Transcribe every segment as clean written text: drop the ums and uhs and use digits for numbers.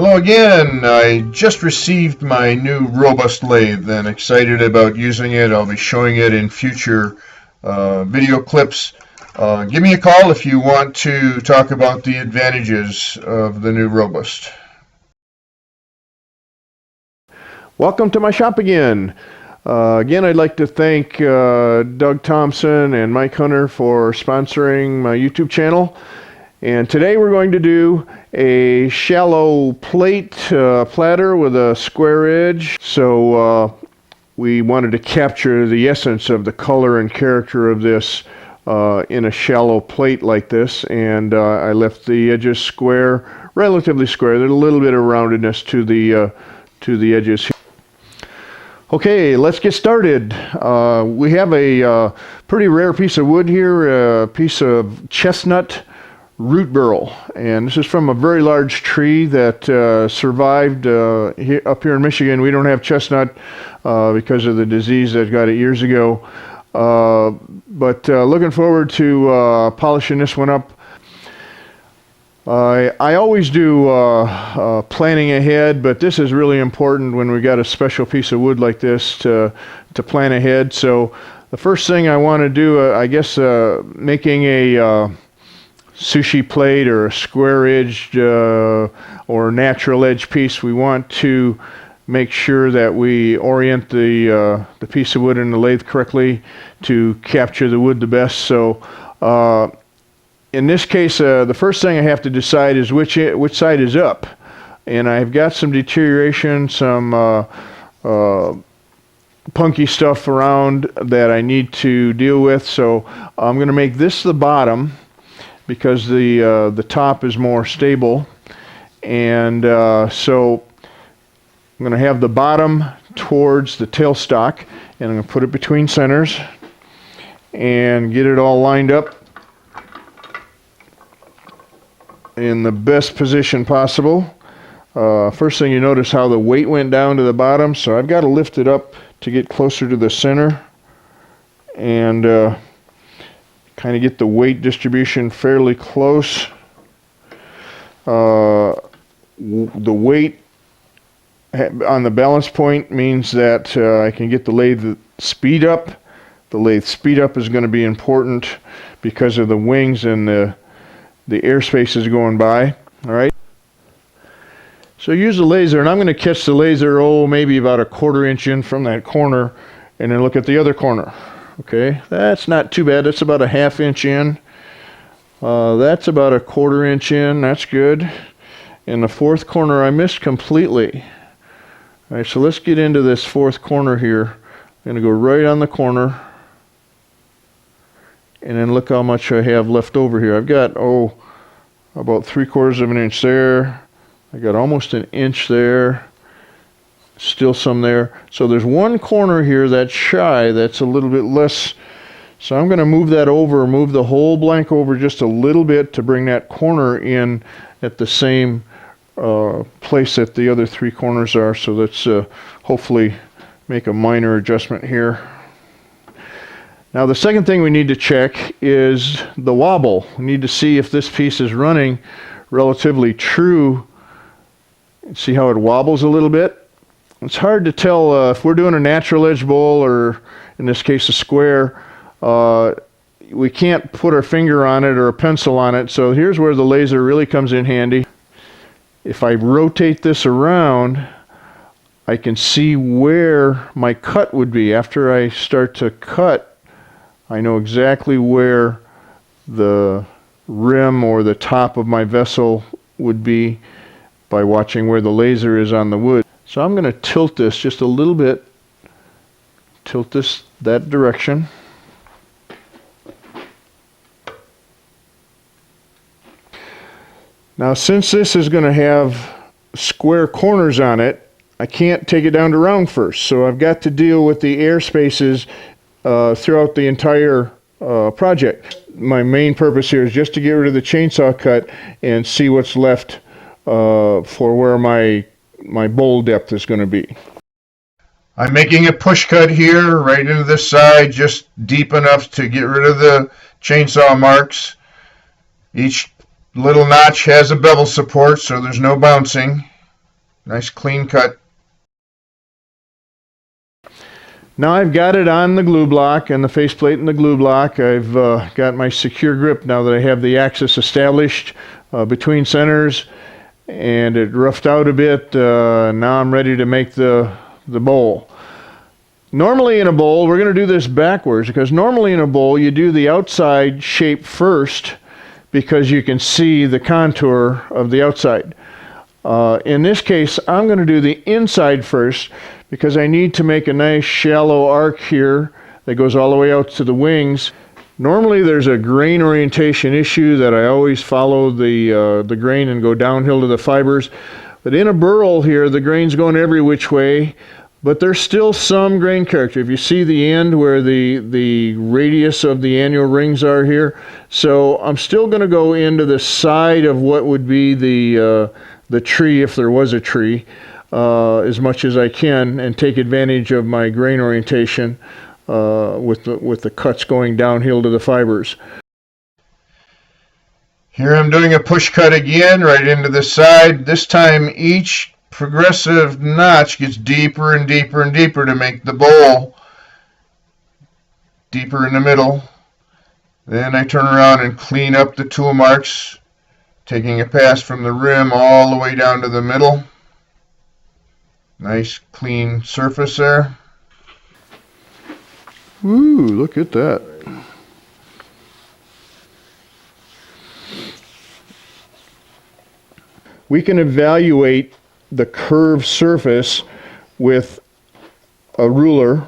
Hello again. I just received my new robust lathe and excited about using it. I'll be showing it in future video clips. Give me a call if you want to talk about the advantages of the new robust. Welcome to my shop again. Again, I'd like to thank Doug Thompson and Mike Hunter for sponsoring my YouTube channel. And today we're going to do a shallow plate platter with a square edge. So we wanted to capture the essence of the color and character of this in a shallow plate like this. And I left the edges square, relatively square. There's a little bit of roundedness to the edges here. Okay, let's get started. We have a pretty rare piece of wood here, a piece of chestnut root burl, and this is from a very large tree that survived up here in Michigan. We don't have chestnut because of the disease that got it years ago, but looking forward to polishing this one up. I always do planning ahead, but this is really important when we got a special piece of wood like this to plan ahead. So the first thing I want to do, I guess, making a sushi plate or a square edged or natural edge piece, we want to make sure that we orient the piece of wood in the lathe correctly to capture the wood the best. So in this case, the first thing I have to decide is which side is up, and I've got some deterioration, some punky stuff around that I need to deal with. So I'm going to make this the bottom, because the top is more stable, and so I'm going to have the bottom towards the tailstock, and I'm going to put it between centers and get it all lined up in the best position possible. First thing, you notice how the weight went down to the bottom, so I've got to lift it up to get closer to the center and kind of get the weight distribution fairly close. The weight on the balance point means that I can get the lathe speed up. The lathe speed up is going to be important because of the wings and the airspace is going by. All right. So use the laser, and I'm going to catch the laser, maybe about a 1/4 inch in from that corner, and then look at the other corner. Okay, that's not too bad. That's about a 1/2 inch in. That's about a 1/4 inch in. That's good. In the fourth corner, I missed completely. All right, so let's get into this fourth corner here. I'm going to go right on the corner, and then look how much I have left over here. I've got, about 3/4 of an inch there. I got almost an inch there. Still some there. So there's one corner here that's shy, that's a little bit less. So I'm going to move that over, move the whole blank over just a little bit to bring that corner in at the same place that the other 3 corners are. So let's hopefully make a minor adjustment here. Now the second thing we need to check is the wobble. We need to see if this piece is running relatively true. See how it wobbles a little bit? It's hard to tell if we're doing a natural edge bowl, or in this case a square. We can't put our finger on it or a pencil on it, so here's where the laser really comes in handy. If I rotate this around, I can see where my cut would be. After I start to cut, I know exactly where the rim or the top of my vessel would be by watching where the laser is on the wood. So I'm going to tilt this just a little bit, tilt this that direction. Now since this is going to have square corners on it, I can't take it down to round first. So I've got to deal with the air spaces throughout the entire project. My main purpose here is just to get rid of the chainsaw cut and see what's left for where my bowl depth is going to be. I'm making a push cut here right into this side, just deep enough to get rid of the chainsaw marks. Each little notch has a bevel support, so there's no bouncing. Nice clean cut. Now I've got it on the glue block and the faceplate and the glue block. I've got my secure grip now that I have the axis established between centers, and it roughed out a bit. Now I'm ready to make the bowl. Normally in a bowl, we're going to do this backwards, because normally in a bowl you do the outside shape first because you can see the contour of the outside. In this case, I'm going to do the inside first because I need to make a nice shallow arc here that goes all the way out to the wings. Normally there's a grain orientation issue that I always follow the grain and go downhill to the fibers. But in a burl here, the grain's going every which way, but there's still some grain character. If you see the end where the radius of the annual rings are here, so I'm still going to go into the side of what would be the tree, if there was a tree, as much as I can, and take advantage of my grain orientation with the cuts going downhill to the fibers. Here I'm doing a push cut again right into the side. This time each progressive notch gets deeper and deeper and deeper to make the bowl deeper in the middle. Then I turn around and clean up the tool marks, taking a pass from the rim all the way down to the middle. Nice clean surface there. Ooh, look at that. We can evaluate the curved surface with a ruler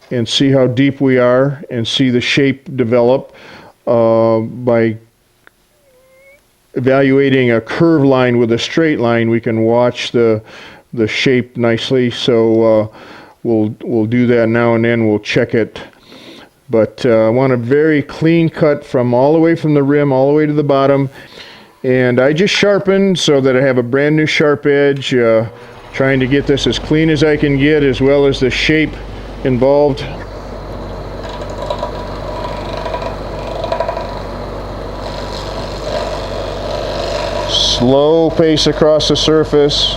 and see how deep we are and see the shape develop by evaluating a curved line with a straight line. We can watch the shape nicely, so we'll do that now and then. We'll check it, but I want a very clean cut from all the way from the rim all the way to the bottom. And I just sharpened so that I have a brand new sharp edge, trying to get this as clean as I can get, as well as the shape involved. Slow pace across the surface.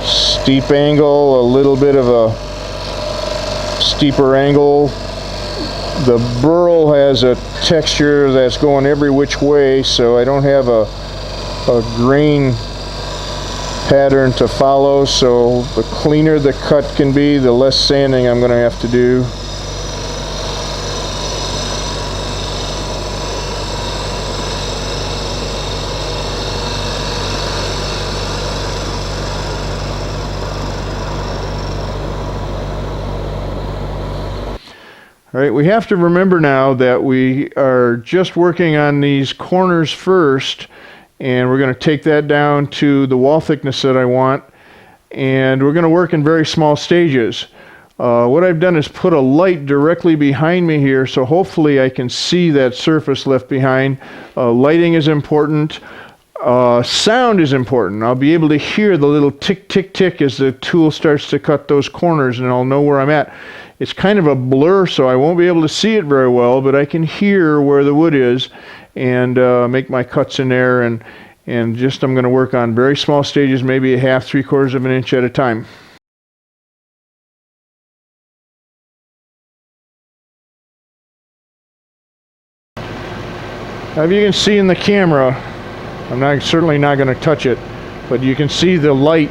Steep angle, a little bit of a steeper angle. The burl has a texture that's going every which way, so I don't have a grain pattern to follow, so the cleaner the cut can be, the less sanding I'm going to have to do. All right, we have to remember now that we are just working on these corners first, and we're going to take that down to the wall thickness that I want, and we're going to work in very small stages. What I've done is put a light directly behind me here, so hopefully I can see that surface left behind. Lighting is important. Sound is important. I'll be able to hear the little tick, tick, tick as the tool starts to cut those corners, and I'll know where I'm at. It's kind of a blur, so I won't be able to see it very well, but I can hear where the wood is and make my cuts in there. And just I'm going to work on very small stages, maybe a half, 3/4 of an inch at a time. Now, if you can see in the camera, I'm certainly not going to touch it, but you can see the light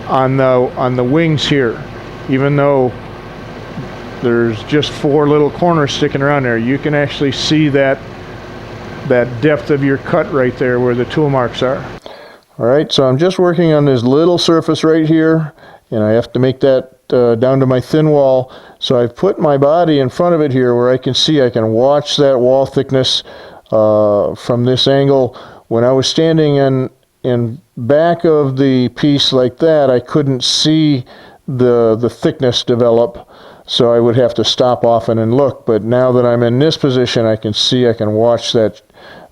on the wings here, even though there's just 4 little corners sticking around there. You can actually see that depth of your cut right there where the tool marks are. All right, so I'm just working on this little surface right here, and I have to make that down to my thin wall. So I've put my body in front of it here where I can see, I can watch that wall thickness from this angle. When I was standing in back of the piece like that, I couldn't see the thickness develop, so I would have to stop often and look. But now that I'm in this position, I can see, I can watch that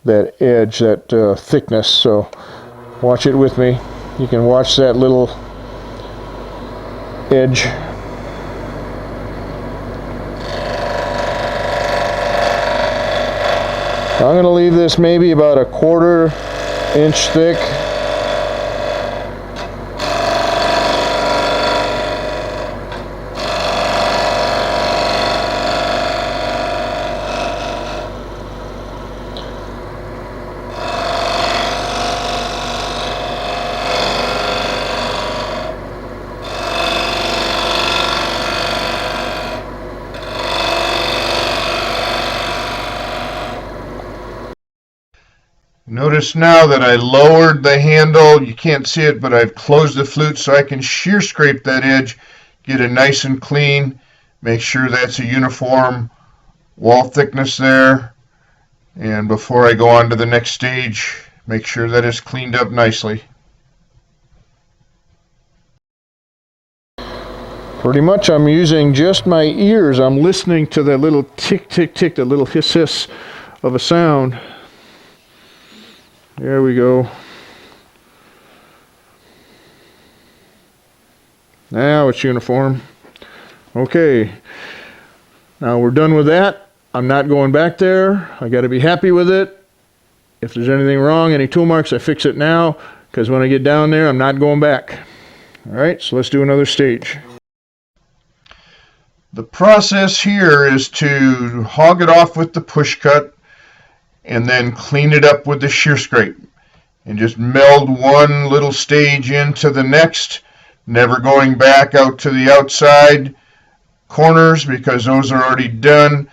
edge, that thickness. So watch it with me. You can watch that little edge. I'm going to leave this maybe about a 1/4 inch thick. Notice now that I lowered the handle. You can't see it, but I've closed the flute so I can shear scrape that edge, get it nice and clean, make sure that's a uniform wall thickness there. And before I go on to the next stage, make sure that it's cleaned up nicely. Pretty much I'm using just my ears. I'm listening to that little tick, tick, tick, that little hiss, hiss of a sound. There we go. Now it's uniform. Okay. Now we're done with that. I'm not going back there. I got to be happy with it. If there's anything wrong, any tool marks, I fix it now, because when I get down there, I'm not going back. All right, so let's do another stage. The process here is to hog it off with the push cut and then clean it up with the shear scrape and just meld one little stage into the next, never going back out to the outside corners because those are already done.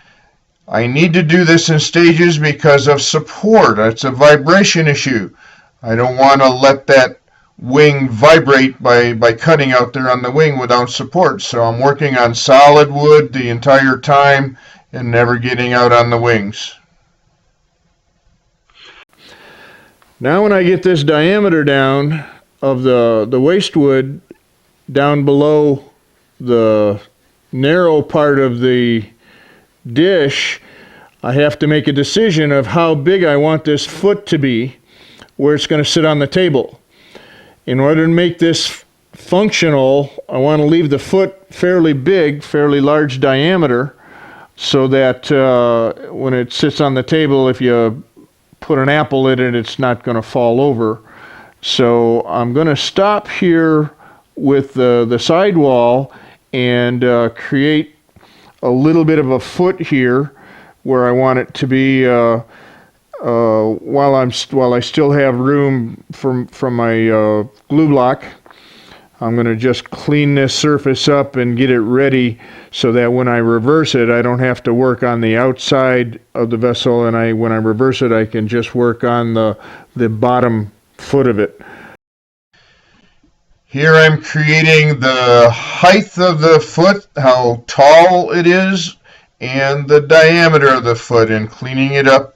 I need to do this in stages because of support. It's a vibration issue. I don't want to let that wing vibrate by cutting out there on the wing without support. So I'm working on solid wood the entire time and never getting out on the wings. Now when I get this diameter down of the waste wood down below the narrow part of the dish, I have to make a decision of how big I want this foot to be, where it's going to sit on the table. In order to make this functional, I want to leave the foot fairly big, fairly large diameter, so that when it sits on the table, if you put an apple in it, it's not going to fall over. So I'm going to stop here with the sidewall and create a little bit of a foot here where I want it to be while I still have room from my glue block. I'm going to just clean this surface up and get it ready so that when I reverse it, I don't have to work on the outside of the vessel, and when I reverse it, I can just work on the bottom foot of it. Here I'm creating the height of the foot, how tall it is, and the diameter of the foot, and cleaning it up.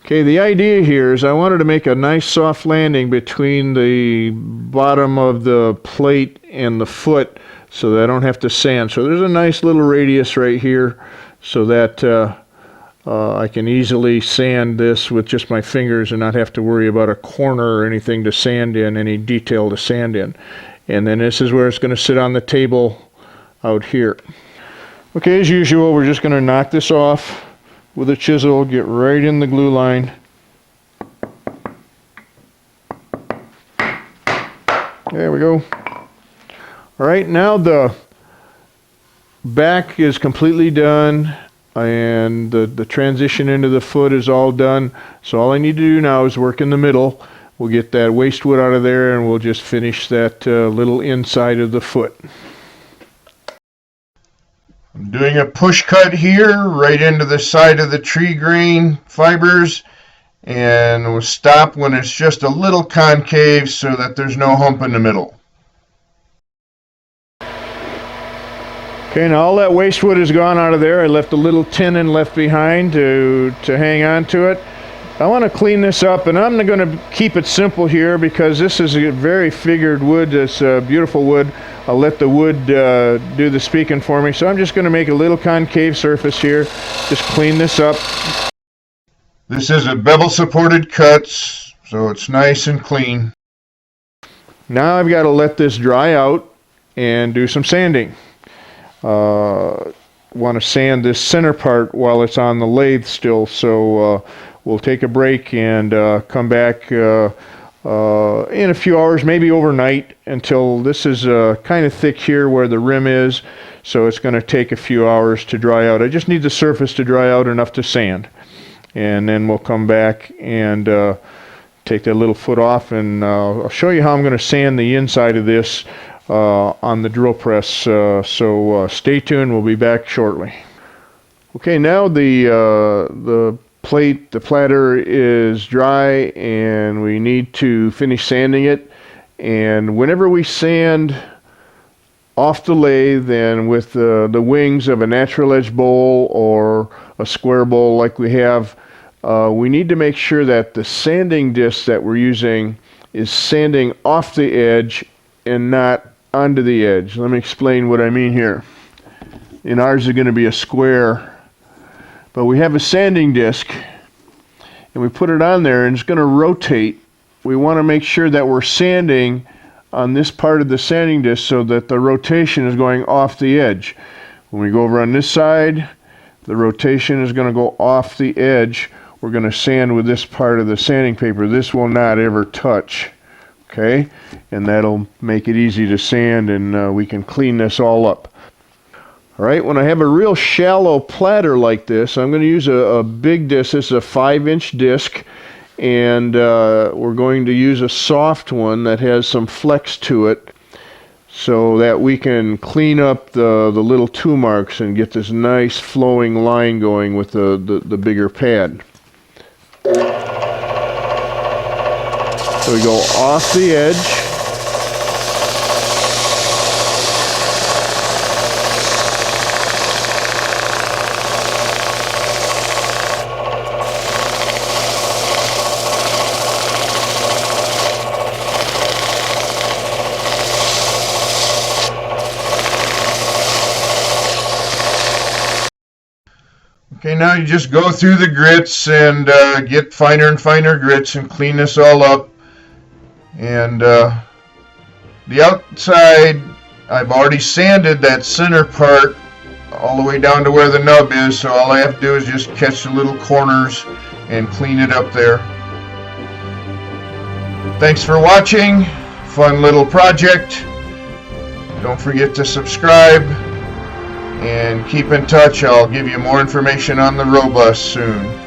Okay, the idea here is I wanted to make a nice soft landing between the bottom of the plate and the foot so that I don't have to sand. So there's a nice little radius right here so that I can easily sand this with just my fingers and not have to worry about a corner or anything to sand in, any detail to sand in. And then this is where it's going to sit on the table out here. Okay, as usual, we're just going to knock this off with a chisel, get right in the glue line. There we go. All right, now the back is completely done and the transition into the foot is all done. So all I need to do now is work in the middle. We'll get that waste wood out of there and we'll just finish that little inside of the foot. I'm doing a push cut here right into the side of the tree grain fibers, and we'll stop when it's just a little concave so that there's no hump in the middle. Okay, now all that waste wood has gone out of there. I left a little tenon left behind to hang on to it. I want to clean this up, and I'm going to keep it simple here because this is a very figured wood. It's a beautiful wood. I'll let the wood do the speaking for me. So I'm just going to make a little concave surface here. Just clean this up. This is a bevel supported cuts, so it's nice and clean. Now I've got to let this dry out and do some sanding. Want to sand this center part while it's on the lathe still, so we'll take a break and come back in a few hours, maybe overnight, until this is kind of thick here where the rim is, so it's going to take a few hours to dry out. I just need the surface to dry out enough to sand, and then we'll come back and take that little foot off, and I'll show you how I'm going to sand the inside of this on the drill press, so stay tuned. We'll be back shortly. Okay, now the the platter is dry, and we need to finish sanding it. And whenever we sand off the lathe, then with the wings of a natural edge bowl or a square bowl like we have, we need to make sure that the sanding disc that we're using is sanding off the edge and not onto the edge. Let me explain what I mean here. And ours is going to be a square, but we have a sanding disc and we put it on there and it's going to rotate. We want to make sure that we're sanding on this part of the sanding disc so that the rotation is going off the edge. When we go over on this side, the rotation is going to go off the edge. We're going to sand with this part of the sanding paper. This will not ever touch. Okay? And that'll make it easy to sand, and we can clean this all up. Alright, when I have a real shallow platter like this, I'm going to use a big disc. This is a 5-inch disc, and we're going to use a soft one that has some flex to it so that we can clean up the little two marks and get this nice flowing line going with the bigger pad. So we go off the edge. Okay, now you just go through the grits and get finer and finer grits and clean this all up. And the outside, I've already sanded that center part all the way down to where the nub is, so all I have to do is just catch the little corners and clean it up there. Thanks for watching. Fun little project. Don't forget to subscribe. And keep in touch. I'll give you more information on the Robust soon.